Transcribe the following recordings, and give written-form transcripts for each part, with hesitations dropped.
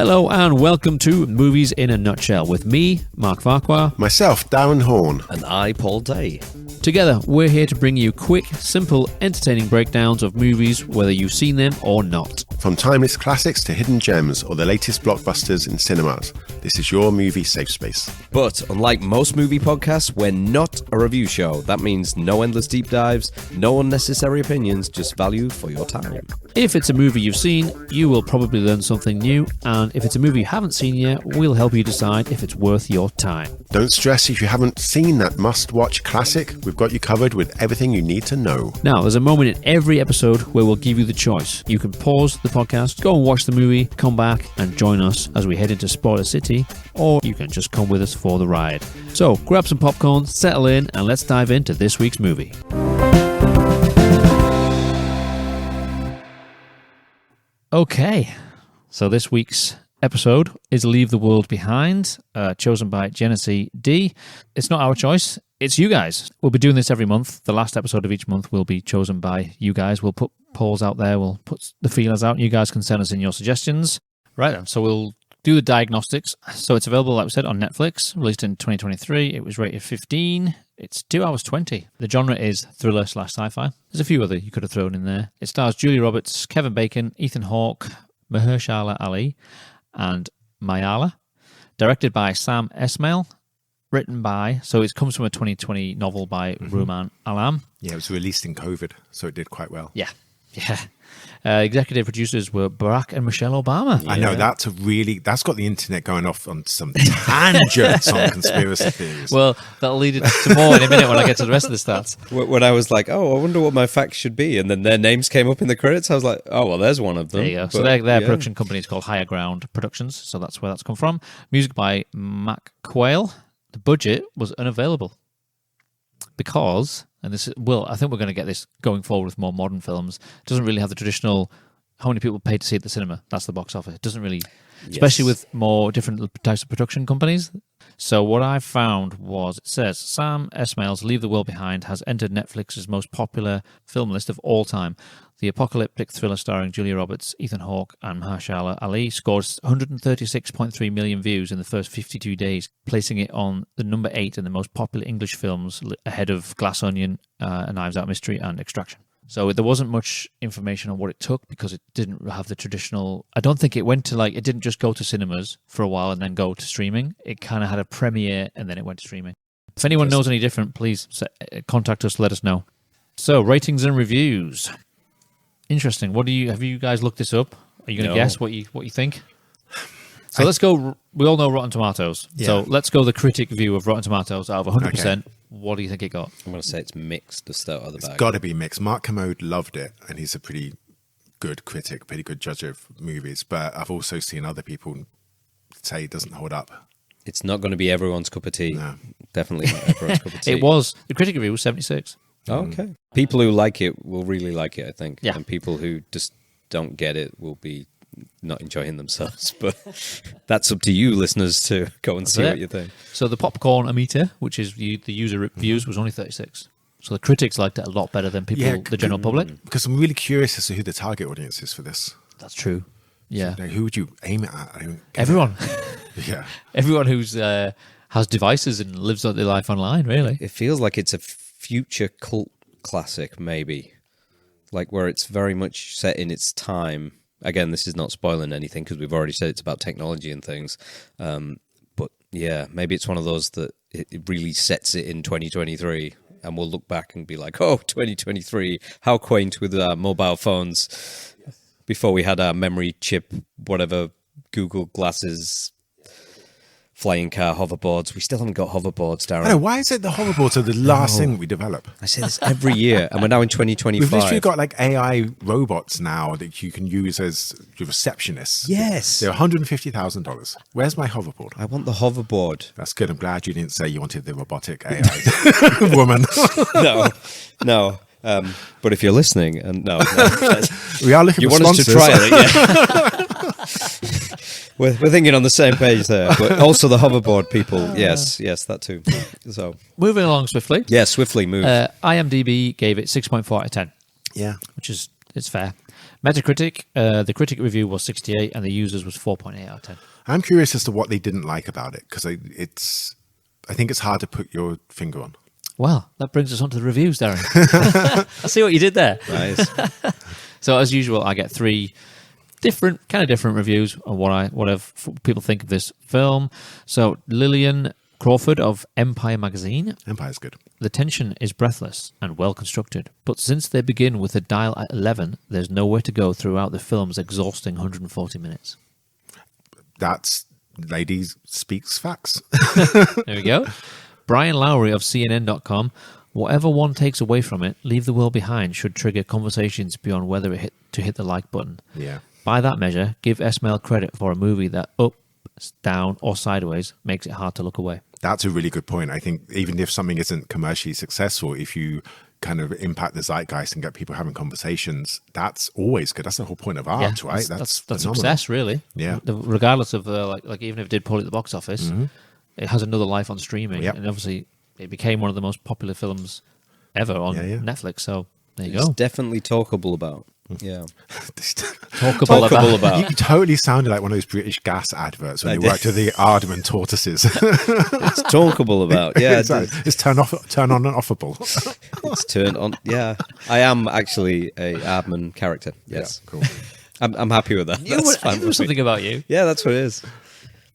Hello and welcome to Movies in a Nutshell with me, Marc Farquhar. Myself, Darren Horne. And I, Paul Day. Together, we're here to bring you quick, simple, entertaining breakdowns of movies, whether you've seen them or not. From timeless classics to hidden gems or the latest blockbusters in cinemas, this is your movie safe space. But unlike most movie podcasts, we're not a review show. That means no endless deep dives, no unnecessary opinions, just value for your time. If it's a movie you've seen, you will probably learn something new, and if it's a movie you haven't seen yet, we'll help you decide if it's worth your time. Don't stress if you haven't seen that must-watch classic. We've got you covered with everything you need to know. Now, there's a moment in every episode where we'll give you the choice. You can pause the podcast, go and watch the movie, come back and join us as we head into Spoiler City, or you can just come with us for the ride. So, grab some popcorn, settle in, and let's dive into this week's movie. Okay, so this week's episode is Leave the World Behind, chosen by Genesee D. It's not our choice, it's you guys. We'll be doing this every month. The last episode of each month will be chosen by you guys. We'll put polls out there, we'll put the feelers out, and you guys can send us in your suggestions. Right, so we'll do the diagnostics. So it's available, like we said, on Netflix, released in 2023. It was rated 15. It's 2 hours 20. The genre is thriller/sci-fi. There's a few other you could have thrown in there. It stars Julia Roberts, Kevin Bacon, Ethan Hawke, Mahershala Ali, and Mayala. Directed by Sam Esmail. Written by, so it comes from a 2020 novel by Rumaan Alam. Yeah, it was released in COVID, so it did quite well. Yeah. Executive producers were Barack and Michelle Obama. I know, that's got the internet going off on some tangents on conspiracy theories. Well, that'll lead to more in a minute when I get to the rest of the stats. When I was like, I wonder what my facts should be, and then their names came up in the credits, I was like, oh, well, there's one of them. There you go. So their production company is called Higher Ground Productions, so that's where that's come from. Music by Mac Quayle. The budget was unavailable because, and this is, I think we're going to get this going forward with more modern films, it doesn't really have the traditional, how many people paid to see it at the cinema? That's the box office. It doesn't really, especially with more different types of production companies. So what I found was, it says, Sam Esmail's Leave the World Behind has entered Netflix's most popular film list of all time. The apocalyptic thriller starring Julia Roberts, Ethan Hawke, and Mahershala Ali scored 136.3 million views in the first 52 days, placing it on the number 8 in the most popular English films, ahead of Glass Onion, A Knives Out Mystery, and Extraction. So there wasn't much information on what it took because it didn't have the traditional... I don't think it went to it didn't just go to cinemas for a while and then go to streaming. It kind of had a premiere and then it went to streaming. If anyone knows any different, please contact us, let us know. So, ratings and reviews. Interesting. Have you guys looked this up? Are you going to guess what you think? So let's go. We all know Rotten Tomatoes. Yeah. So let's go the critic view of Rotten Tomatoes out of 100%. Okay. What do you think it got? I'm going to say it's mixed to start out of the bag. It's got to be mixed. Mark Kermode loved it, and he's a pretty good critic, pretty good judge of movies. But I've also seen other people say it doesn't hold up. It's not going to be everyone's cup of tea. No. Definitely not everyone's cup of tea. It was. The critic review was 76. Okay. People who like it will really like it, I think. Yeah. And people who just don't get it will be not enjoying themselves. But that's up to you, listeners, to go and see what you think. So the popcorn-o-meter, which is the user reviews, was only 36. So the critics liked it a lot better than the general public. Because I'm really curious as to who the target audience is for this. That's true. Yeah. So, who would you aim it at? Everyone. Yeah. Everyone who's has devices and lives their life online, really. It feels like it's a future cult classic, maybe. Like where it's very much set in its time. Again, this is not spoiling anything because we've already said it's about technology and things. But yeah, maybe it's one of those that it really sets it in 2023 and we'll look back and be like, oh, 2023, how quaint with our mobile phones before we had our memory chip, whatever, Google glasses, flying car, hoverboards. We still haven't got hoverboards, Darren. I know, why is it the hoverboards are the last thing we develop? I say this every year, and we're now in 2025. We've literally got AI robots now that you can use as receptionists. Yes. They're $150,000. Where's my hoverboard? I want the hoverboard. That's good. I'm glad you didn't say you wanted the robotic AI woman. No. But if you're listening, and no. We are looking for sponsors. You want us to try it, yeah. We're thinking on the same page there, but also the hoverboard people. Yes, that too. So moving along swiftly. Yeah, swiftly move. IMDb gave it 6.4 out of 10. Yeah, which is it's fair. Metacritic, the critic review was 68 and the users was 4.8 out of 10. I'm curious as to what they didn't like about it, because I think it's hard to put your finger on. Well, that brings us on to the reviews, Darren. I see what you did there. Nice. So, as usual, I get 3 different reviews on whatever people think of this film. So, Lillian Crawford of Empire magazine. Empire's good. The tension is breathless and well constructed, but since they begin with a dial at 11, there's nowhere to go throughout the film's exhausting 140 minutes. That's lady speaks facts. There we go. Brian Lowry of CNN.com. Whatever one takes away from it, Leave the World Behind should trigger conversations beyond whether it hit the like button. Yeah. By that measure, give Esmail credit for a movie that up, down, or sideways makes it hard to look away. That's a really good point. I think even if something isn't commercially successful, if you kind of impact the zeitgeist and get people having conversations, that's always good. That's the whole point of art, right? That's phenomenal. success, really. Yeah. Regardless of like even if it did poorly at the box office, it has another life on streaming, Yep. and obviously it became one of the most popular films ever on Netflix. So there you It's go. definitely talkable about. Yeah. Talkable about. You totally sounded like one of those British gas adverts when they worked with the Aardman tortoises. It's talkable about. Yeah. It's turn on and offable. It's turned on. Yeah. I am actually a Aardman character. Yes. Yeah, cool. I'm happy with that. I knew something about you. Yeah, that's what it is.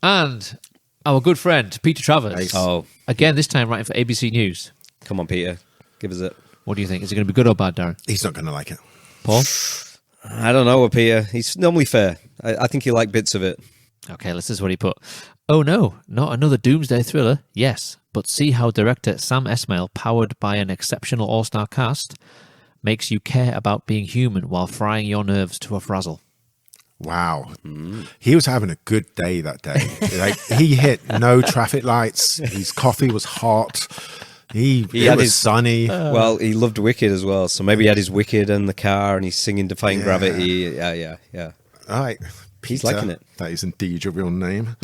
And our good friend Peter Travers. Nice. Oh, Again, this time writing for ABC News. come on, Peter. Give us it. What do you think? Is it going to be good or bad, Darren? He's not going to like it. Paul? I don't know, Peter. He's normally fair. I think you like bits of it. Okay, this is what he put. Oh no, not another doomsday thriller. Yes, but see how director Sam Esmail, powered by an exceptional all-star cast, makes you care about being human while frying your nerves to a frazzle. Wow. He was having a good day that day. Like, he hit no traffic lights. His coffee was hot. It was sunny. Well, he loved Wicked as well, so maybe he had his Wicked in the car and he's singing Defying Gravity. Yeah. All right. He's Peter, liking it. That is indeed your real name.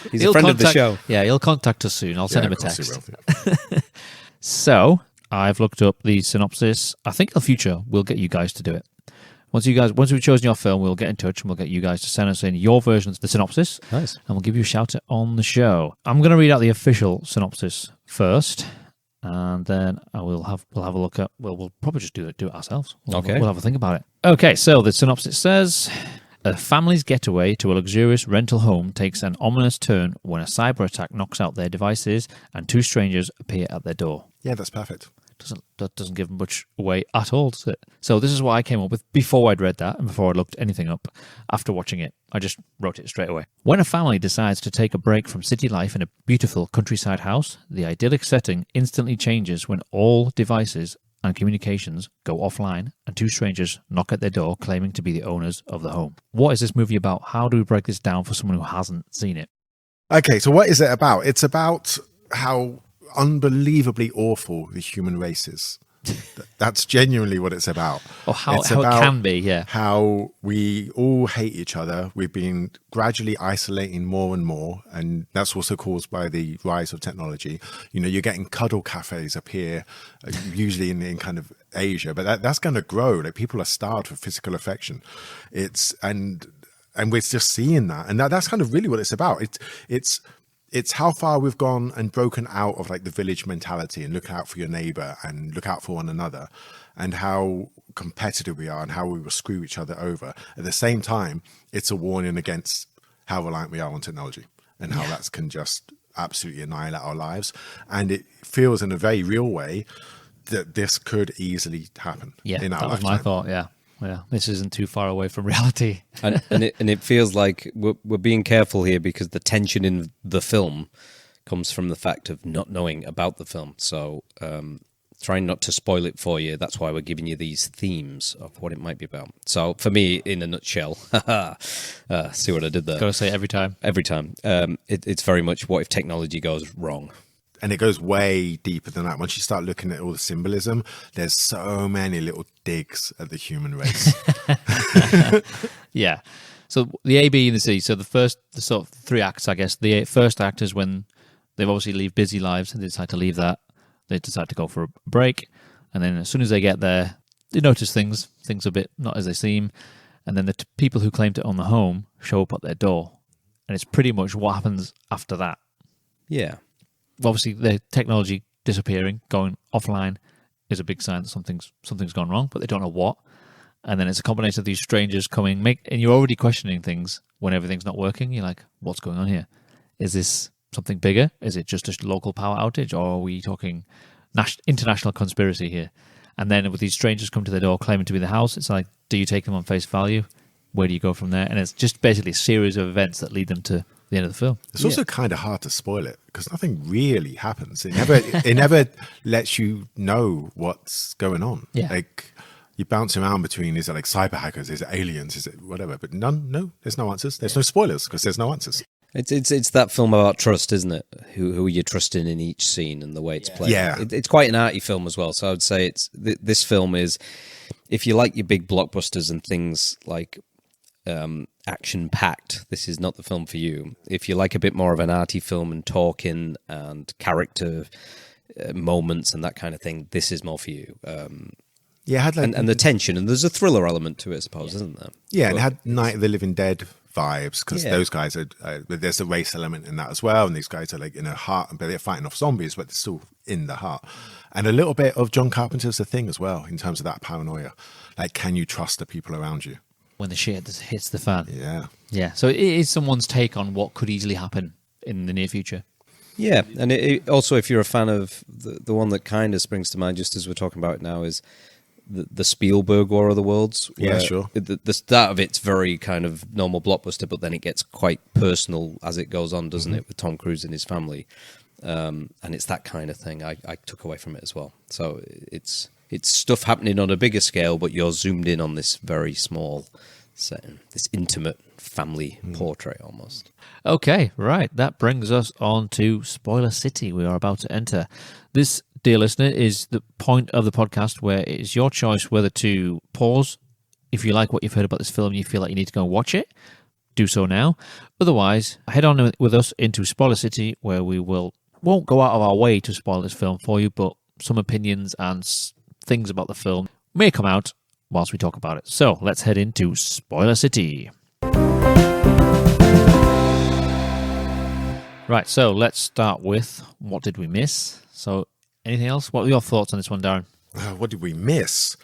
He's a friend of the show. Yeah, he'll contact us soon. I'll send him a of course he text. will. So, I've looked up the synopsis. I think in the future, we'll get you guys to do it. Once we've chosen your film, we'll get in touch and we'll get you guys to send us in your version of the synopsis. Nice. And we'll give you a shout out on the show. I'm going to read out the official synopsis first, and then we'll have a look at. Well, we'll probably just do it ourselves. We'll have a think about it. Okay, so the synopsis says: a family's getaway to a luxurious rental home takes an ominous turn when a cyber attack knocks out their devices and 2 strangers appear at their door. Yeah, that's perfect. That doesn't give much away at all, does it? So this is what I came up with before I'd read that and before I looked anything up. After watching it, I just wrote it straight away. When a family decides to take a break from city life in a beautiful countryside house, the idyllic setting instantly changes when all devices and communications go offline and 2 strangers knock at their door claiming to be the owners of the home. What is this movie about? How do we break this down for someone who hasn't seen it? Okay, so what is it about? It's about how unbelievably awful the human race is. That's genuinely what it's about. Or how It's it about can be, yeah. How we all hate each other. We've been gradually isolating more and more, and that's also caused by the rise of technology. You know, you're getting cuddle cafes up here, usually in kind of Asia, but that's going to grow. Like, people are starved for physical affection. And we're just seeing that, and that's kind of really what it's about. It's how far we've gone and broken out of like the village mentality and look out for your neighbor and look out for one another, and how competitive we are and how we will screw each other over. At the same time, it's a warning against how reliant we are on technology and how that can just absolutely annihilate our lives. And it feels in a very real way that this could easily happen in our that was lifetime. my thought, yeah. Yeah, this isn't too far away from reality. and it feels like we're being careful here because the tension in the film comes from the fact of not knowing about the film. So trying not to spoil it for you. That's why we're giving you these themes of what it might be about. So for me, in a nutshell, see what I did there? Got to say it every time. Every time. It's very much what if technology goes wrong. And it goes way deeper than that. Once you start looking at all the symbolism, there's so many little digs at the human race. Yeah. So the A, B, and the C. So the sort of 3 acts, I guess. The first act is when they've obviously leave busy lives and they decide to leave that. They decide to go for a break. And then as soon as they get there, they notice things are a bit not as they seem, and then the people who claim to own the home show up at their door, and it's pretty much what happens after that. Yeah. Obviously, the technology disappearing, going offline, is a big sign that something's gone wrong, but they don't know what. And then it's a combination of these strangers coming, and you're already questioning things when everything's not working. You're like, what's going on here? Is this something bigger? Is it just a local power outage, or are we talking international conspiracy here? And then with these strangers come to the door claiming to be the house, it's like, do you take them on face value? Where do you go from there? And it's just basically a series of events that lead them to the end of the film. It's also kind of hard to spoil it because nothing really happens. It never lets you know what's going on. Yeah. Like, you bounce around between, is it like cyber hackers, is it aliens, is it whatever? But there's no answers. There's no spoilers because there's no answers. It's that film about trust, isn't it? Who you're trusting in each scene and the way it's played. Yeah. It's quite an arty film as well. So I would say this film is, if you like your big blockbusters and things like action-packed, this is not the film for you. If you like a bit more of an arty film and talking and character moments and that kind of thing, this is more for you. Yeah, it had like, and the tension, and there's a thriller element to it, I suppose, isn't there? Yeah, and it had Night of the Living Dead vibes because those guys are there's a race element in that as well, and these guys are like in a heart, but they're fighting off zombies, but they're still in the heart. And a little bit of John Carpenter's The Thing as well in terms of that paranoia. Like, can you trust the people around you when the shit hits the fan? Yeah. So it is someone's take on what could easily happen in the near future. Yeah, and it also, if you're a fan of the one that kind of springs to mind just as we're talking about it now is the Spielberg War of the Worlds. Yeah, sure. The start of it's very kind of normal blockbuster, but then it gets quite personal as it goes on, doesn't it, with Tom Cruise and his family. And it's that kind of thing I took away from it as well. So it's stuff happening on a bigger scale, but you're zoomed in on this very small setting, this intimate family portrait almost. Okay, right. That brings us on to Spoiler City. We are about to enter. This, dear listener, is the point of the podcast where it is your choice whether to pause. If you like what you've heard about this film and you feel like you need to go and watch it, do so now. Otherwise, head on with us into Spoiler City, where we won't go out of our way to spoil this film for you, but some opinions and things about the film may come out whilst we talk about it. So let's head into Spoiler City. Right, so let's start with what did we miss? So anything else? What were your thoughts on this one, Darren? What did we miss?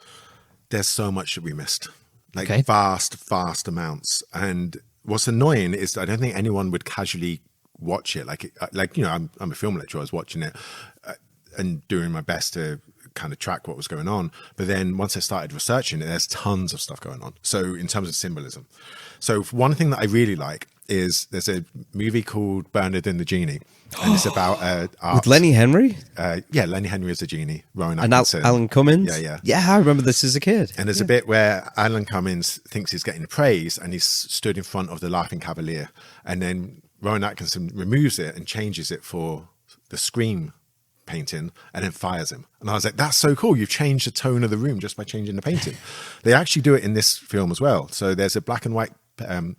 There's so much that we missed. Like Okay. vast amounts. And what's annoying is I don't think anyone would casually watch it. I'm a film lecturer. I was watching it and doing my best to kind of track what was going on. But then once I started researching it, there's tons of stuff going on. So in terms of symbolism. So one thing that I really like is there's a movie called Bernard and the Genie. And it's about art. With Lenny Henry? Lenny Henry is the genie. Rowan And Atkinson. Alan Cummins? Yeah. Yeah, I remember this as a kid. And there's a bit where Alan Cummins thinks he's getting praise and he's stood in front of the Laughing Cavalier. And then Rowan Atkinson removes it and changes it for the Scream painting and then fires him. And I was like, that's so cool. You've changed the tone of the room just by changing the painting. They actually do it in this film as well. So there's a black and white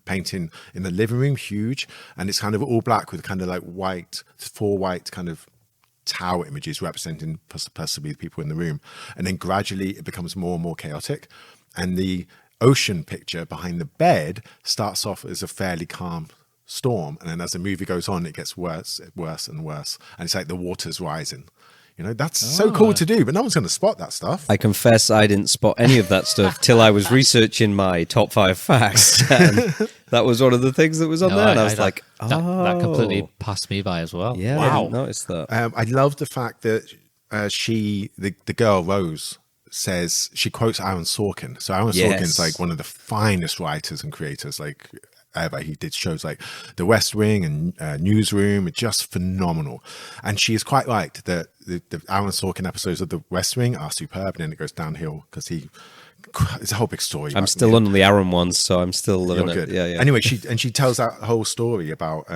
painting in the living room, huge, and it's kind of all black with kind of like four white kind of tower images representing possibly the people in the room. And then gradually it becomes more and more chaotic. And the ocean picture behind the bed starts off as a fairly calm storm, and then as the movie goes on, it gets worse and worse. And it's like the water's rising. You know, that's so cool to do, but no one's going to spot that stuff. I confess I didn't spot any of that stuff till I was researching my top 5 facts. And that was one of the things that was on there. And I was like, that completely passed me by as well. Yeah, I didn't notice that. I love the fact that the girl, Rose, says, she quotes Aaron Sorkin. So Aaron Sorkin's like one of the finest writers and creators like ever. He did shows like The West Wing and Newsroom, just phenomenal. And she is quite right that the Aaron Sorkin episodes of The West Wing are superb, and then it goes downhill because it's a whole big story. I'm still on the Aaron ones, so I'm still loving it. Yeah. Anyway, she tells that whole story about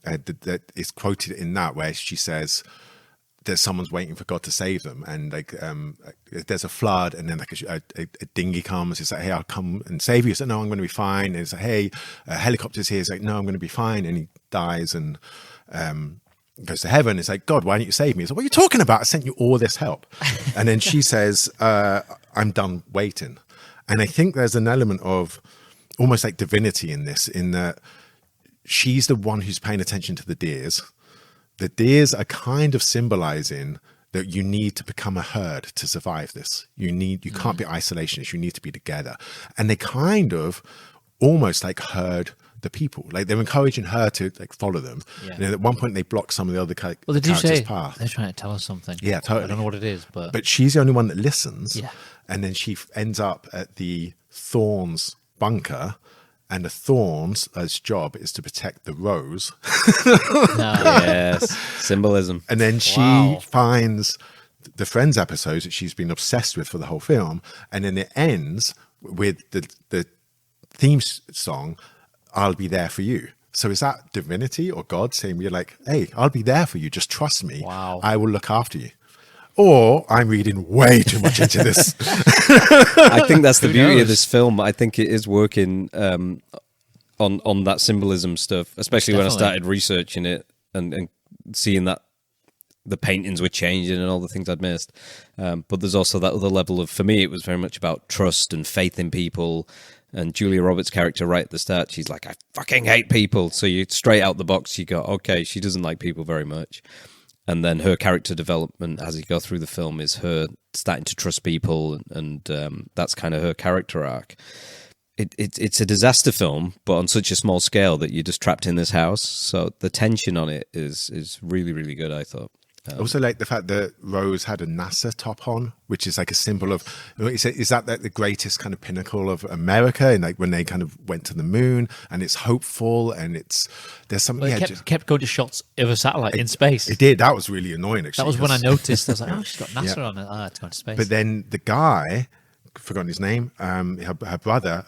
that is quoted in that, where she says there's someone's waiting for God to save them, and like there's a flood, and then like a dinghy comes. It's like, hey, I'll come and save you. It's like, no, I'm going to be fine. And it's like, hey, a helicopter's here. It's like, no, I'm going to be fine. And he dies and goes to heaven. It's like, God, why didn't you save me? It's like, what are you talking about? I sent you all this help. And then she says, I I'm done waiting. And I think there's an element of almost like divinity in this, in that she's the one who's paying attention to the deers. The deers are kind of symbolizing that you need to become a herd to survive this. You can't be isolationist. You need to be together. And they kind of almost like herd the people. Like they're encouraging her to like follow them. Yeah. And then at one point they block some of the other characters' path. They're trying to tell us something. Yeah, totally. I don't know what it is, but she's the only one that listens. Yeah. And then she ends up at the Thorns bunker, and the Thorns' job is to protect the Rose. Yes, symbolism. And then she finds the Friends episodes that she's been obsessed with for the whole film, and then it ends with the theme song, "I'll Be There For You." So is that divinity or God saying, "We're like, hey, I'll be there for you. Just trust me. Wow. I will look after you." Or I'm reading way too much into this. I think that's the beauty of this film. I think it is working on that symbolism stuff, especially when I started researching it and seeing that the paintings were changing and all the things I'd missed. But there's also that other level of, for me, it was very much about trust and faith in people. And Julia Roberts' character right at the start, she's like, I fucking hate people. So you straight out the box, you go, okay, she doesn't like people very much. And then her character development as you go through the film is her starting to trust people, and that's kind of her character arc. It's a disaster film, but on such a small scale that you're just trapped in this house. So the tension on it is really, really good, I thought. Also, like the fact that Rose had a NASA top on, which is like a symbol of, is that like the greatest kind of pinnacle of America? And like when they kind of went to the moon, and it's hopeful, and there's something. Well, it kept going to shots of a satellite in space. It did. That was really annoying. Actually, that was when I noticed. I was like, oh, she's got NASA on it. Oh, it's going to space. But then the guy, forgotten his name, her brother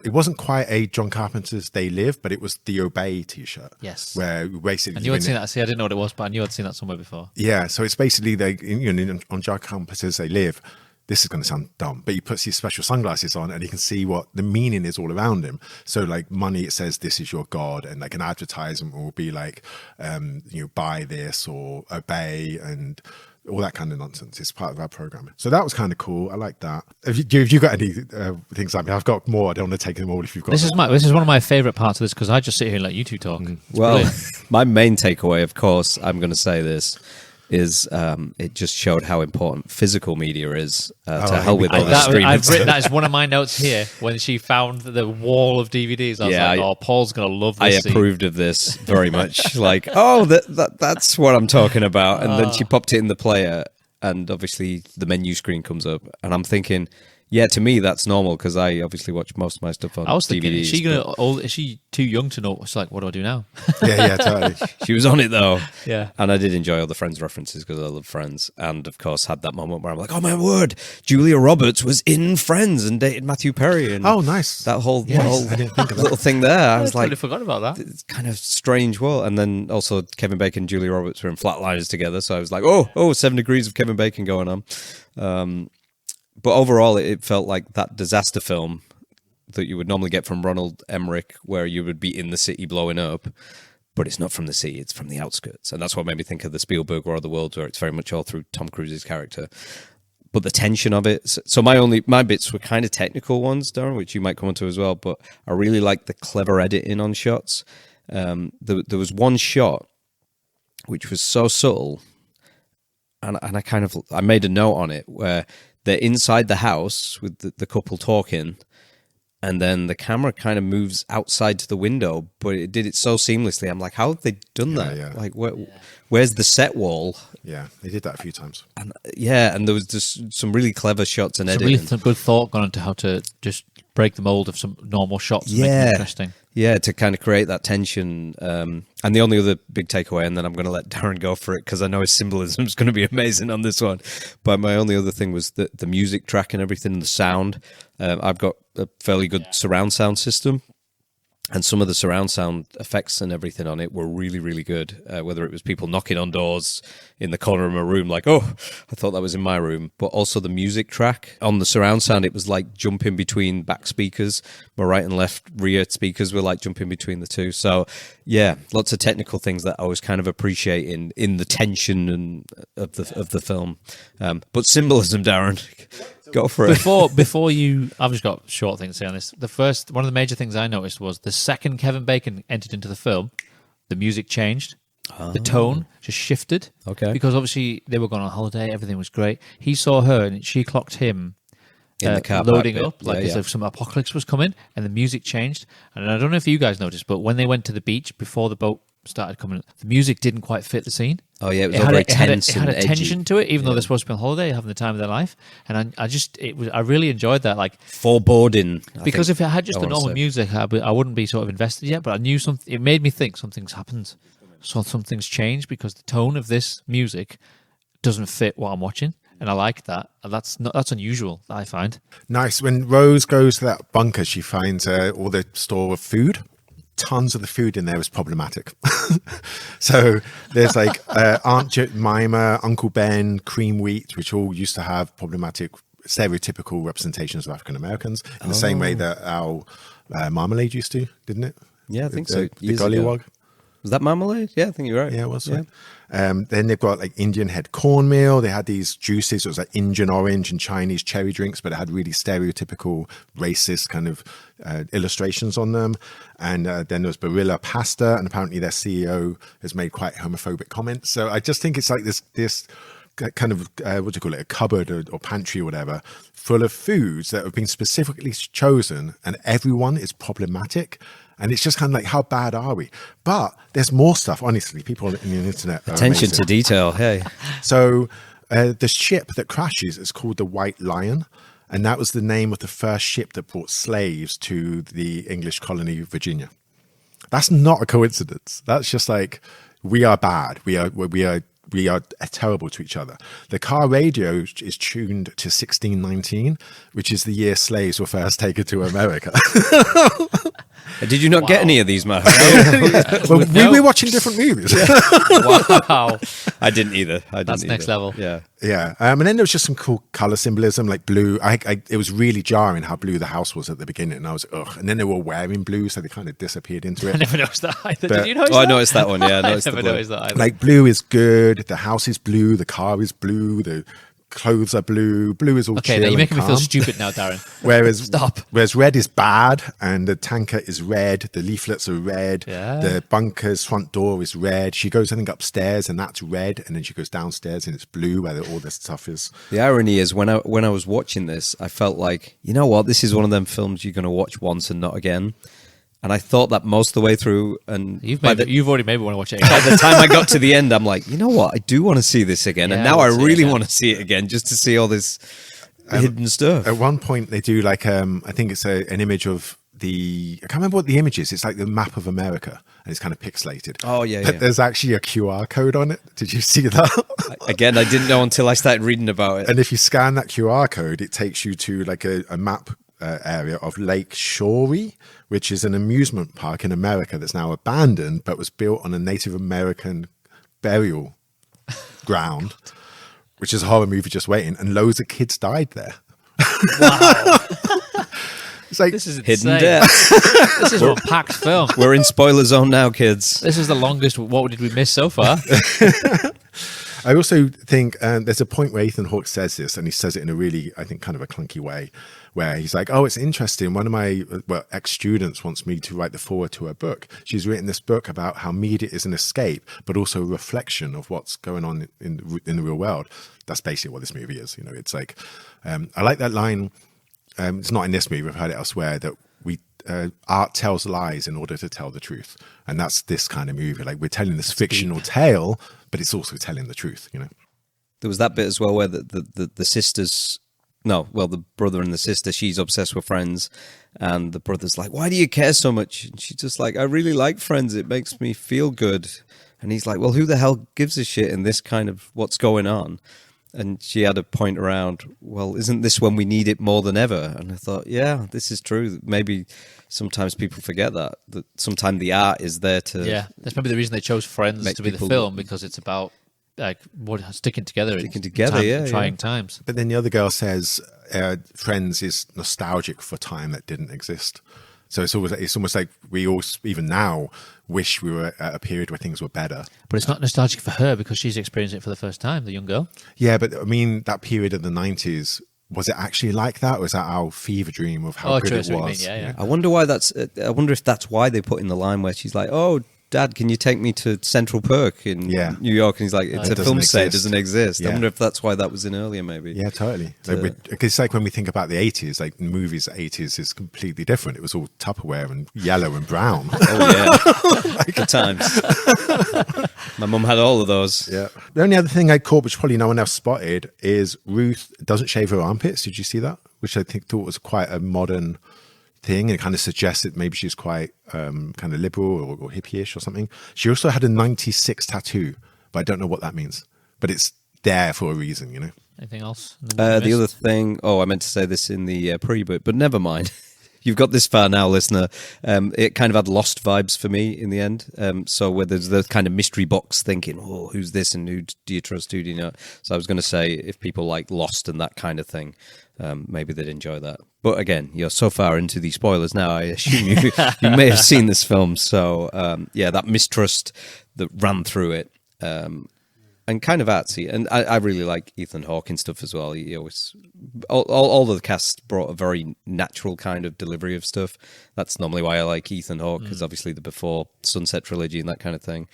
it wasn't quite a John Carpenter's They Live, but it was the Obey t-shirt. Yes. Where basically... And you had seen that. See, I didn't know what it was, but I knew I'd seen that somewhere before. Yeah, so it's basically, on John Carpenter's They Live, this is going to sound dumb, but he puts his special sunglasses on and he can see what the meaning is all around him. So like money, it says, this is your God. And like an advertisement will be like, buy this or obey and... all that kind of nonsense. It's part of our programming. So that was kind of cool. I like that. Have you got any things like me? I've got more. I don't want to take them all if you've got This is one of my favourite parts of this, because I just sit here and let you two talk. Well, my main takeaway, of course, I'm going to say this, is it just showed how important physical media is. To hell with all the streaming. I've written that as one of my notes here. When she found the wall of DVDs, I was like, "Oh, Paul's gonna love this." I approved of this very much. Like, oh, that's what I'm talking about. And then she popped it in the player, and obviously the menu screen comes up, and I'm thinking, yeah, to me that's normal because I obviously watch most of my stuff on I was thinking, DVDs. is she too young to know? It's like, what do I do now? Yeah, totally. She was on it though. Yeah. And I did enjoy all the Friends references because I love Friends. And of course had that moment where I'm like, oh my word, Julia Roberts was in Friends and dated Matthew Perry. And oh, nice. That whole I didn't think of that. little thing there. I was totally like, forgot about that. It's kind of strange world. And then also Kevin Bacon and Julia Roberts were in Flatliners together. So I was like, oh, 7 degrees of Kevin Bacon going on. But overall, it felt like that disaster film that you would normally get from Ronald Emmerich, where you would be in the city blowing up, but it's not from the city, it's from the outskirts. And that's what made me think of the Spielberg War of the Worlds, where it's very much all through Tom Cruise's character. But the tension of it, so my bits were kind of technical ones, Darren, which you might come onto as well, but I really liked the clever editing on shots. There was one shot which was so subtle, and I made a note on it, where they're inside the house with the couple talking, and then the camera kind of moves outside to the window, but it did it so seamlessly. I'm like, how have they done that? Yeah. Like, where's the set wall? Yeah, they did that a few times. And and there was just some really clever shots and editing. Really good thought gone into how to just break the mold of some normal shots and make it interesting. Yeah, to kind of create that tension. And the only other big takeaway, and then I'm going to let Darren go for it because I know his symbolism is going to be amazing on this one. But my only other thing was the music track and everything, the sound. I've got a fairly good surround sound system. And some of the surround sound effects and everything on it were really, really good. Whether it was people knocking on doors in the corner of my room, like, oh, I thought that was in my room. But also the music track on the surround sound, it was like jumping between back speakers. My right and left rear speakers were like jumping between the two. So, yeah, lots of technical things that I was kind of appreciating in the tension and of the film. But symbolism, Darren. Go for it. Before you, I've just got short things to say on this. One of the major things I noticed was the second Kevin Bacon entered into the film, the music changed. The tone just shifted. Okay. Because obviously they were going on holiday, everything was great. He saw her and she clocked him In the car loading park up, bit. like Yeah, as yeah. if some apocalypse was coming, and the music changed. And I don't know if you guys noticed, but when they went to the beach before the boat started coming, the music didn't quite fit the scene. Oh yeah, it was all very tense it had and a edgy. tension to it, even though they're supposed to be on holiday, having the time of their life. And I really enjoyed that, like Foreboding. because if it had just I the wanna normal say. music, I wouldn't be sort of invested yet. But I knew something. It made me think something's happened, so something's changed because the tone of this music doesn't fit what I'm watching, and I like that. And that's unusual, I find. Nice. When Rose goes to that bunker, she finds all the store of food. Tons of the food in there is problematic. So there's like Aunt Jemima, Uncle Ben, cream wheat, which all used to have problematic, stereotypical representations of African Americans in the same way that our marmalade used to, didn't it? Yeah, I think so. The Years ago. gollywog. Was that marmalade? Yeah, I think you're right. Yeah, it was. Yeah. Right. Then they've got like Indian head cornmeal. They had these juices. It was like Indian orange and Chinese cherry drinks, but it had really stereotypical racist kind of illustrations on them. And then there was Barilla pasta, and apparently their CEO has made quite homophobic comments. So I just think it's like this kind of what do you call it, a cupboard or pantry or whatever, full of foods that have been specifically chosen, and everyone is problematic. And it's just kind of like, how bad are we? But there's more stuff, honestly. People in the internet are Attention amazing. to detail. Hey. So the ship that crashes is called the White Lion. And that was the name of the first ship that brought slaves to the English colony of Virginia. That's not a coincidence. That's just like, we are bad. We are terrible to each other. The car radio is tuned to 1619, which is the year slaves were first taken to America. Did you not get any of these, Mark? Well, we were watching different movies. Wow, I didn't either. that's next level. Yeah. Yeah, and then there was just some cool color symbolism, like blue. It was really jarring how blue the house was at the beginning, and I was ugh. And then they were wearing blue, so they kind of disappeared into I it. never noticed that either. But- Did you notice Oh, that? I noticed that one. Yeah, I I noticed never the blue. noticed that either. Like blue is good. The house is blue. The car is blue. The clothes are blue. Blue is all Okay, chill now you're and making me feel calm. stupid now, Darren. Whereas Stop. Whereas red is bad, and the tanker is red. The leaflets are red. Yeah. The bunker's front door is red. She goes, I think, upstairs, and that's red. And then she goes downstairs, and it's blue, where all this stuff is. The irony is, when I was watching this, I felt like, you know what, this is one of them films you're going to watch once and not again. And I thought that most of the way through, and You've by the already made me want to watch it by again. the time I got to the end, I'm like, you know what, I do want to see this again. And Yeah, now I let's see it really again. want to see it again, just to see all this hidden stuff. At one point, they do like I think it's an image of I can't remember what the image is. It's like the map of America, and it's kind of pixelated. Oh, yeah, But yeah. there's actually a QR code on it. Did you see that? Again, I didn't know until I started reading about it. And if you scan that QR code, it takes you to like a map area of Lake Shorey, which is an amusement park in America that's now abandoned, but was built on a Native American burial ground, which is a horror movie just waiting, and loads of kids died there. Wow, It's like this is Hidden insane. depth. This is one packed film. We're in spoiler zone now, kids. This is the longest. What did we miss so far? I also think there's a point where Ethan Hawke says this, and he says it in a really, I think, kind of a clunky way, where he's like, oh, it's interesting. One of my ex-students wants me to write the foreword to her book. She's written this book about how media is an escape, but also a reflection of what's going on in the real world. That's basically what this movie is. You know, it's like, I like that line. It's not in this movie. I've heard it elsewhere, that art tells lies in order to tell the truth. And that's this kind of movie. Like, we're telling this fictional tale, but it's also telling the truth, you know? There was that bit as well where the sisters, no, well, the brother and the sister, she's obsessed with Friends, and the brother's like, why do you care so much? And she's just like, I really like Friends. It makes me feel good. And he's like, well, who the hell gives a shit in this kind of what's going on? And she had a point around, well, isn't this when we need it more than ever? And I thought, yeah, this is true. Maybe sometimes people forget that sometimes the art is there to... Yeah, that's maybe the reason they chose Friends Make to be the people- film, because it's about like sticking together, yeah, trying times. But then the other girl says Friends is nostalgic for time that didn't exist. So it's almost like we all, even now, wish we were at a period where things were better. But it's not nostalgic for her because she's experiencing it for the first time, the young girl. Yeah, but I mean, that period of the 90s was it actually like that, or is that our fever dream of how good it was? Yeah. I wonder why I wonder if that's why they put in the line where she's like, "Oh, Dad, can you take me to Central Perk in New York?" And he's like, "It's a film set, it doesn't exist." I wonder if that's why that was in earlier, maybe. Yeah, totally. It's like when we think about the 80s, like movies, the 80s is completely different. It was all Tupperware and yellow and brown. Oh, yeah. Good times. My mum had all of those. Yeah. The only other thing I caught, which probably no one else spotted, is Ruth doesn't shave her armpits. Did you see that? Which I thought was quite a modern thing, and it kind of suggests that maybe she's quite kind of liberal or hippie-ish or something. She also had a 96 tattoo, but I don't know what that means. But it's there for a reason, you know. Anything else? The other thing, I meant to say this in the pre-boot, but never mind. You've got this far now, listener. It kind of had Lost vibes for me in the end. So where there's the kind of mystery box thinking, oh, who's this and who do you trust, who do you know? So I was going to say, if people like Lost and that kind of thing, maybe they'd enjoy that. But again, you're so far into the spoilers now, I assume you may have seen this film. So that mistrust that ran through it. And kind of artsy, and I really like Ethan Hawke and stuff as well. He always, all of the cast brought a very natural kind of delivery of stuff. That's normally why I like Ethan Hawke, because obviously the Before Sunset trilogy and that kind of thing.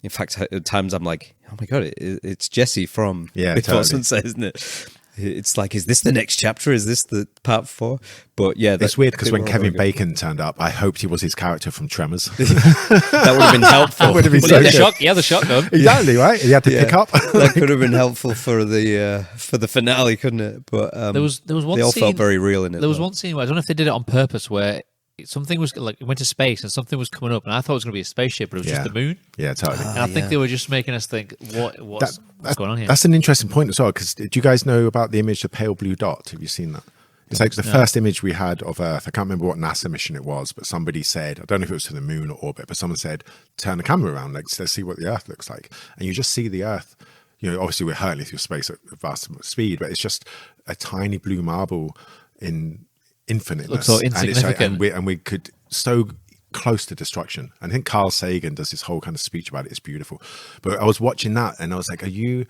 In fact, at times I'm like, oh my god, it's Jesse from Before Sunset, isn't it? It's like, is this the next chapter? Is this the part 4? But yeah, it's weird because when Kevin Bacon turned up, I hoped he was his character from Tremors. That would have been helpful. That would have been so good. Yeah, the shotgun. Exactly, right? He had to pick up. That could have been helpful for the finale, couldn't it? But there was one. They all scene, felt very real in it. There was one scene where I don't know if they did it on purpose, where something was like it went to space and something was coming up, and I thought it was going to be a spaceship, but it was just the moon. Yeah, totally. And I think they were just making us think, what's going on here? That's an interesting point as well, because do you guys know about the image, the pale blue dot? Have you seen that? It's like the first image we had of Earth. I can't remember what NASA mission it was, but somebody said, I don't know if it was to the moon or orbit, but someone said, turn the camera around, let's see what the Earth looks like. And you just see the Earth. You know, obviously we're hurtling through space at vast speed, but it's just a tiny blue marble in infiniteness. Looks so insignificant. And we could so close to destruction. And I think Carl Sagan does this whole kind of speech about it. It's beautiful. But I was watching that and I was like, you're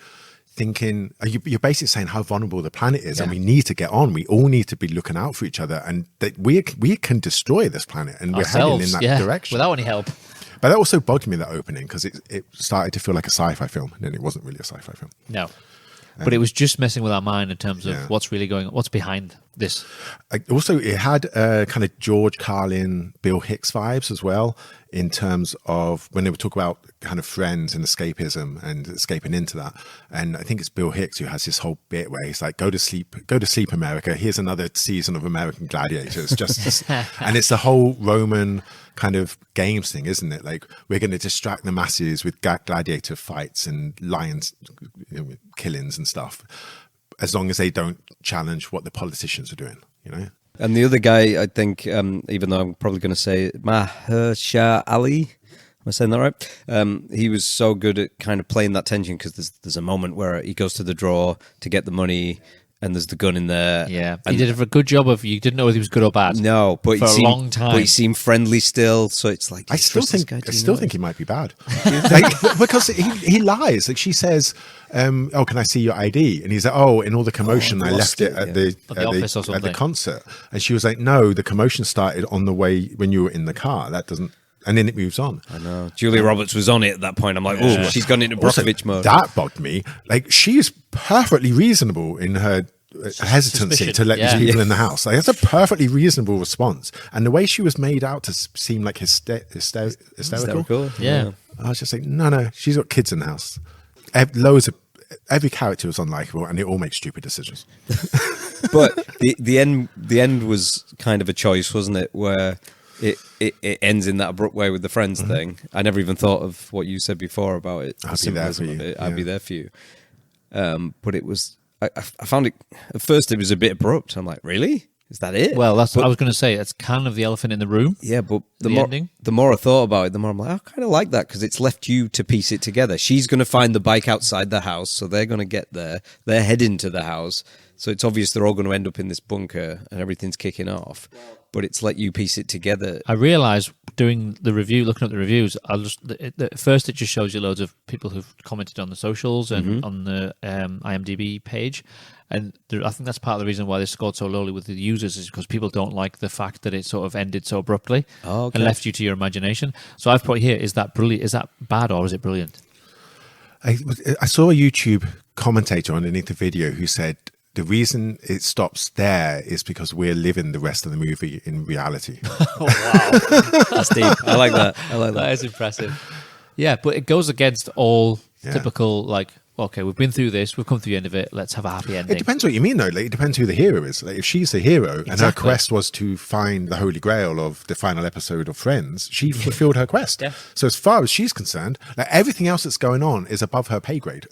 basically saying how vulnerable the planet is, and we need to get on. We all need to be looking out for each other, and that we can destroy this planet, and we're heading in that direction without any help. But that also bugged me, that opening, because it started to feel like a sci-fi film, and then it wasn't really a sci-fi film. No. But it was just messing with our mind in terms of what's really going on, what's behind this. Also, it had kind of George Carlin, Bill Hicks vibes as well, in terms of when they were talking about kind of friends and escapism and escaping into that. And I think it's Bill Hicks who has this whole bit where he's like, go to sleep, America. Here's another season of American Gladiators. And it's the whole Roman kind of games thing, isn't it? Like, we're going to distract the masses with gladiator fights and lions killings and stuff, as long as they don't challenge what the politicians are doing, you know? And the other guy, I think, even though I'm probably going to say Mahershala Ali, am I saying that right? He was so good at kind of playing that tension, because there's a moment where he goes to the drawer to get the money, and there's the gun in there. Yeah, he did a good job of, you didn't know whether he was good or bad. No, but for a long time. But he seemed friendly still, so it's like, I still think he might be bad. Because he lies. Like, she says, oh, can I see your ID? And he's like, oh, in all the commotion, I left it at the office or something. at the concert. And she was like, no, the commotion started on the way when you were in the car. That doesn't. And then it moves on. I know. Julia Roberts was on it at that point. I'm like, oh, she's gone into Brokovich mode. That bugged me. Like, she is perfectly reasonable in her hesitancy to let these people in the house. Like, that's a perfectly reasonable response. And the way she was made out to seem like hysterical. Yeah. I was just like, no, she's got kids in the house. Every character was unlikable, and they all make stupid decisions. But the end was kind of a choice, wasn't it? Where it ends in that abrupt way with the friends thing. I never even thought of what you said before about it. I'd be there for you. I'd be there for you. But it was, I found it, at first it was a bit abrupt. I'm like, really? Is that it? Well, I was going to say, it's kind of the elephant in the room. Yeah, but the more I thought about it, the more I'm like, I kind of like that, because it's left you to piece it together. She's going to find the bike outside the house, so they're going to get there. They're heading to the house, so it's obvious they're all going to end up in this bunker, and everything's kicking off. But it's let you piece it together. I realised doing the review, looking at the reviews, at first it just shows you loads of people who've commented on the socials and on the IMDb page. And I think that's part of the reason why this scored so lowly with the users is because people don't like the fact that it sort of ended so abruptly and left you to your imagination. So I've put here, is that brilliant? Is that bad or is it brilliant? I saw a YouTube commentator underneath the video who said the reason it stops there is because we're living the rest of the movie in reality. Oh, wow. That's deep. I like that. That is impressive. Yeah, but it goes against all typical, like, okay, we've been through this, we've come through the end of it, let's have a happy ending. It depends what you mean, though. Like, it depends who the hero is. Like, if she's the hero and her quest was to find the Holy Grail of the final episode of Friends, she fulfilled her quest. Yeah. So as far as she's concerned, like, everything else that's going on is above her pay grade.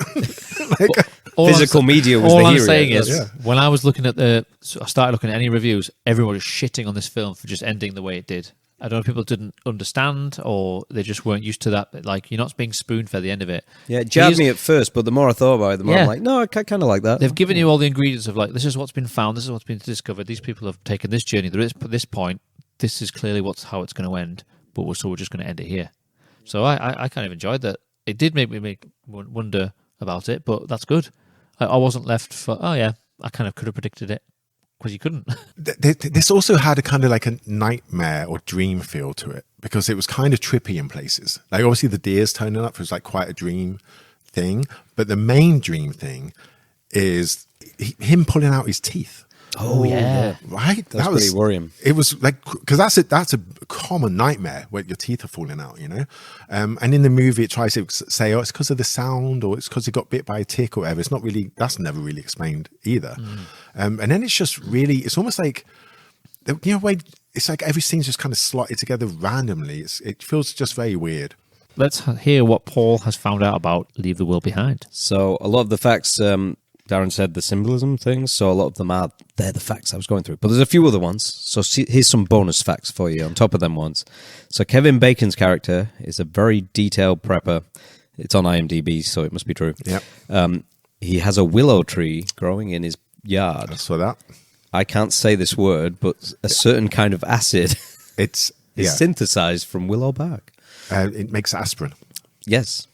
Physical media was the hero. All I'm saying is, when I was looking at I started looking at any reviews, everyone was shitting on this film for just ending the way it did. I don't know if people didn't understand or they just weren't used to that. Like, you're not being spoon-fed at the end of it. Yeah, it jabbed me at first, but the more I thought about it, the more I'm like, no, I kind of like that. They've given you all the ingredients of, like, this is what's been found, this is what's been discovered, these people have taken this journey, there is this point, this is clearly how it's going to end, but we're just going to end it here. So I kind of enjoyed that. It did make me wonder about it, but that's good. I wasn't left for, I kind of could have predicted it. Because you couldn't. This also had a kind of like a nightmare or dream feel to it because it was kind of trippy in places. Like, obviously the deers turning up was like quite a dream thing, but the main dream thing is him pulling out his teeth. Oh yeah, right. That was pretty worrying. It was like, because that's a common nightmare where your teeth are falling out, you know. And in the movie, it tries to say, it's because of the sound, or it's because he got bit by a tick, or whatever. It's not really. That's never really explained either. And then it's just really. It's almost like, you know, it's like every scene's just kind of slotted together randomly. It feels just very weird. Let's hear what Paul has found out about Leave the World Behind. So a lot of the facts. Darren said the symbolism things, so a lot of them they're the facts I was going through. But there's a few other ones, so here's some bonus facts for you on top of them ones. So Kevin Bacon's character is a very detailed prepper. It's on IMDb, so it must be true. Yeah. He has a willow tree growing in his yard. I saw that. I can't say this word, but a certain kind of acid is synthesized from willow bark. It makes aspirin. Yes.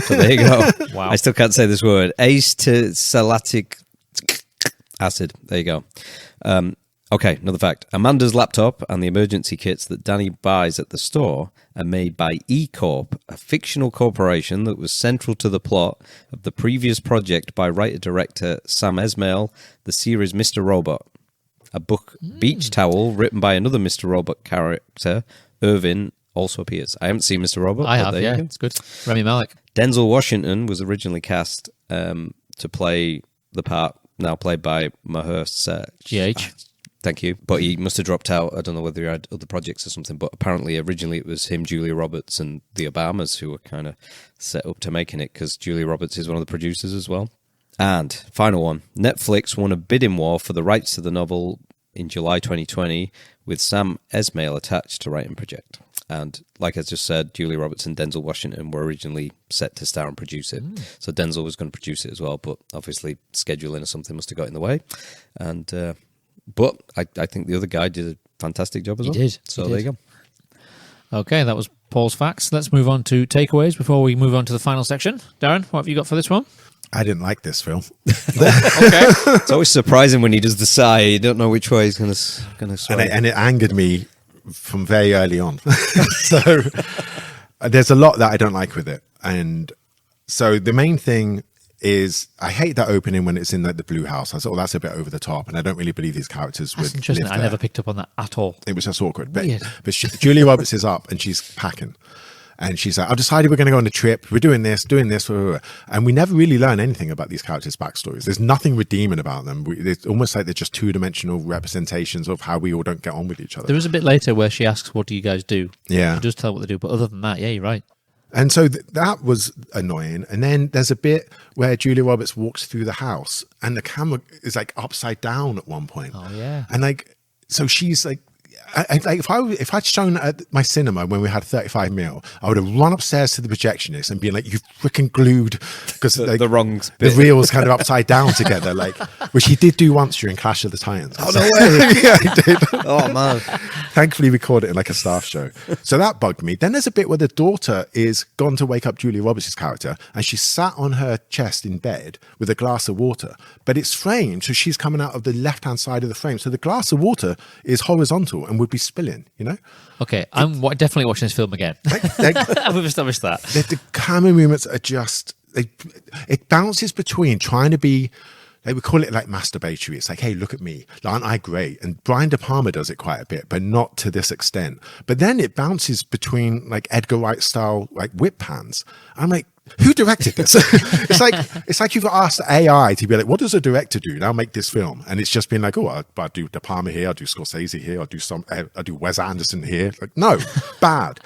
So there you go. Wow. I still can't say this word. Acetylsalicylic acid. There you go. Okay, another fact. Amanda's laptop and the emergency kits that Danny buys at the store are made by E-Corp, a fictional corporation that was central to the plot of the previous project by writer-director Sam Esmail, the series Mr. Robot. A book beach towel written by another Mr. Robot character, Irvin, also appears. I haven't seen Mr. Robot. I have, yeah. It's good. Rami Malek. Denzel Washington was originally cast to play the part, now played by Mahershala GH. Thank you. But he must have dropped out. I don't know whether he had other projects or something, but apparently originally it was him, Julia Roberts, and the Obamas who were kind of set up to making it, because Julia Roberts is one of the producers as well. And final one, Netflix won a bidding war for the rights to the novel in July 2020 with Sam Esmail attached to writing project. And like I just said, Julia Roberts and Denzel Washington were originally set to star and produce it. So Denzel was going to produce it as well, but obviously scheduling or something must have got in the way. And but I think the other guy did a fantastic job as well. He did. So there you go. Okay, that was Paul's facts. Let's move on to takeaways before we move on to the final section. Darren, what have you got for this one? I didn't like this film. Okay. It's always surprising when he does the sigh. You don't know which way he's going to sway. And it angered me from very early on. So there's a lot that I don't like with it. And so the main thing is I hate that opening when it's in the blue house. I thought, that's a bit over the top, and I don't really believe these characters That's would interesting. live I there. never picked up on that at all. It was just awkward. But Weird. Julia Roberts is up and she's packing. And she's like, I've decided we're going to go on a trip. We're doing this. And we never really learn anything about these characters' backstories. There's nothing redeeming about them. It's almost like they're just two-dimensional representations of how we all don't get on with each other. There is a bit later where she asks, what do you guys do? Yeah. She does tell what they do. But other than that, yeah, you're right. And so that was annoying. And then there's a bit where Julia Roberts walks through the house and the camera is like upside down at one point. Oh, yeah. And like, so she's like, Like if I'd shown at my cinema when we had 35 mil, I would have run upstairs to the projectionist and been like, "You freaking glued," because the wrong the bit. reels kind of upside down together, like which he did do once during Clash of the Titans. Oh no way! Yeah, he did. Oh man! Thankfully, we caught it in like a staff show, so that bugged me. Then there's a bit where the daughter is gone to wake up Julia Roberts' character, and she's sat on her chest in bed with a glass of water, but it's framed, so she's coming out of the left-hand side of the frame, so the glass of water is horizontal and would be spilling, you know? Okay, I'm definitely watching this film again. We've established that. The camera movements are just, it bounces between trying to be, they would call it like masturbatory. It's like, hey, look at me. Aren't I great? And Brian De Palma does it quite a bit, but not to this extent. But then it bounces between like Edgar Wright style, like whip pans. I'm like, who directed this? it's like you've asked AI to be like, what does a director do? Now make this film. And it's just been like, oh, I'll do De Palma here, I'll do Scorsese here, I'll do Wes Anderson here. Like, no, bad.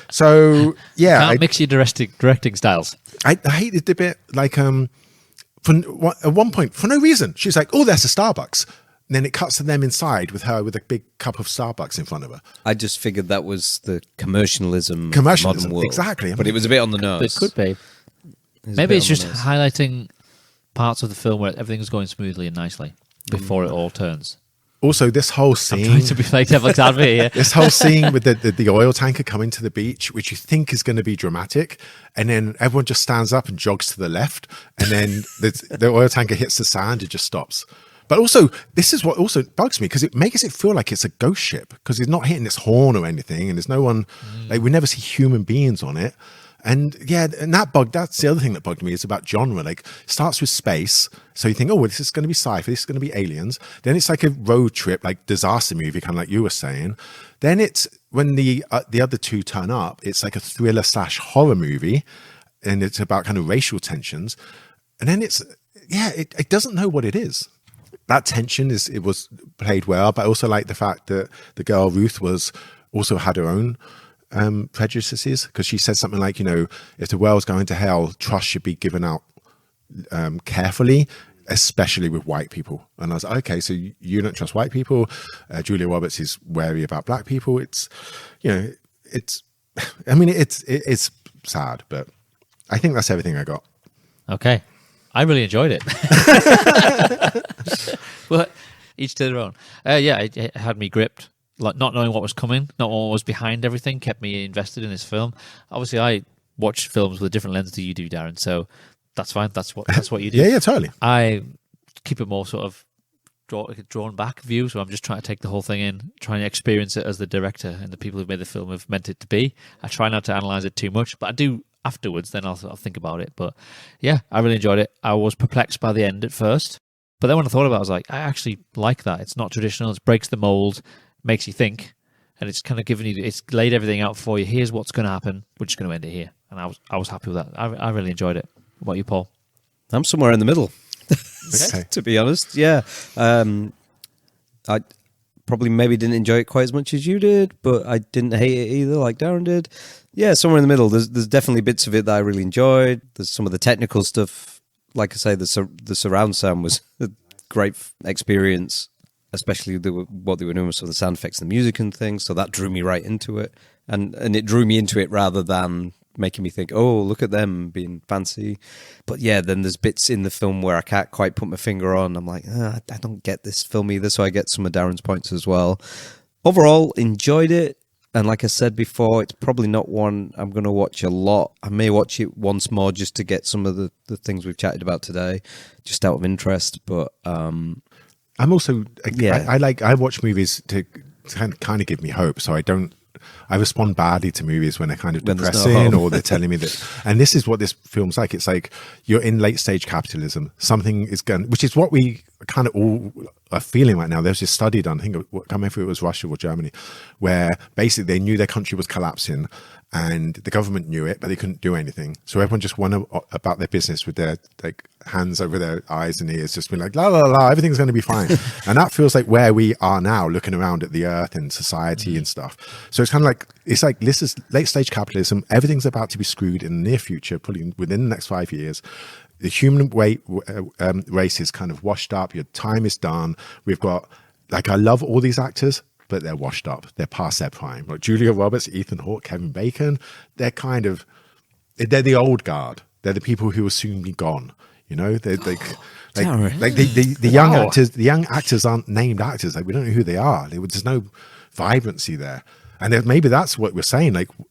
So yeah, Can't mix your directing styles. I hated the bit like at one point for no reason she's like, oh, there's a Starbucks. And then it cuts to them inside with her with a big cup of Starbucks in front of her. I just figured that was the commercialism of the modern world. Exactly. But it was a bit on the nose. It could be. Maybe it's just highlighting parts of the film where everything's going smoothly and nicely before it all turns. Also, this whole scene, I'm trying to be like devil's advocate here. This whole scene with the oil tanker coming to the beach, which you think is going to be dramatic, and then everyone just stands up and jogs to the left, and then the oil tanker hits the sand, it just stops. But also, this is what also bugs me, because it makes it feel like it's a ghost ship, because it's not hitting its horn or anything, and there's no one, like we never see human beings on it. And yeah, and that's the other thing that bugged me, is about genre. Like, it starts with space, so you think, oh, well, this is going to be sci-fi, this is going to be aliens. Then it's like a road trip, like disaster movie, kind of like you were saying. Then it's, when the other two turn up, it's like a thriller / horror movie, and it's about kind of racial tensions. And then it's, yeah, it doesn't know what it is. That tension it was played well, but I also like the fact that the girl Ruth also had her own prejudices, because she said something like, you know, if the world's going to hell, trust should be given out carefully, especially with white people. And I was like, okay, so you don't trust white people. Julia Roberts is wary about black people. It's, you know, I mean, it's sad, but I think that's everything I got. Okay. I really enjoyed it. Well, each to their own. Yeah, it had me gripped. Like, not knowing what was coming, not what was behind everything, kept me invested in this film. Obviously, I watch films with a different lens to you do, Darren. So that's fine. That's what you do. Yeah, totally. I keep a more sort of drawn back view. So I'm just trying to take the whole thing in, trying to experience it as the director and the people who made the film have meant it to be. I try not to analyze it too much, but I do afterwards. Then I'll think about it. But yeah, I really enjoyed it. I was perplexed by the end at first, but then when I thought about it, I was like, I actually like that. It's not traditional. It breaks the mold. Makes you think, and it's kind of it's laid everything out for you. Here's what's going to happen. We're just going to end it here, and I was happy with that. I really enjoyed it. What about you, Paul? I'm somewhere in the middle, Okay. to be honest. Yeah, I probably maybe didn't enjoy it quite as much as you did, but I didn't hate it either, like Darren did. Yeah, somewhere in the middle. There's definitely bits of it that I really enjoyed. There's some of the technical stuff. Like I say, the surround sound was a great experience. Especially what they were doing with some of the sound effects and the music and things, so that drew me right into it, and it drew me into it rather than making me think, oh, look at them being fancy. But yeah, then there's bits in the film where I can't quite put my finger on. I'm like, I don't get this film either, so I get some of Darren's points as well. Overall, enjoyed it, and like I said before, it's probably not one I'm going to watch a lot. I may watch it once more just to get some of the things we've chatted about today, just out of interest, but I'm also, Yeah. I watch movies to kind of give me hope. So I respond badly to movies when they're kind of When there's no depressing, hope. or they're telling me that, and this is what this film's like. It's like you're in late stage capitalism. Something is going, which is what we kind of all are feeling right now. There's this study done, I think, I can't remember if it was Russia or Germany, where basically they knew their country was collapsing, and the government knew it, but they couldn't do anything. So everyone just went about their business with their like hands over their eyes and ears, just being like, la, la, la, everything's going to be fine. And that feels like where we are now, looking around at the earth and society and stuff. So it's kind of like, this is late stage capitalism. Everything's about to be screwed in the near future, probably within the next 5 years. The human race is kind of washed up. Your time is done. We've got, like, I love all these actors. but they're washed up. They're past their prime. Like Julia Roberts, Ethan Hawke, Kevin Bacon, they're the old guard. They're the people who will soon be gone. You know, the young actors aren't named actors. Like, we don't know who they are. There's no vibrancy there. And maybe that's what we're saying. Like,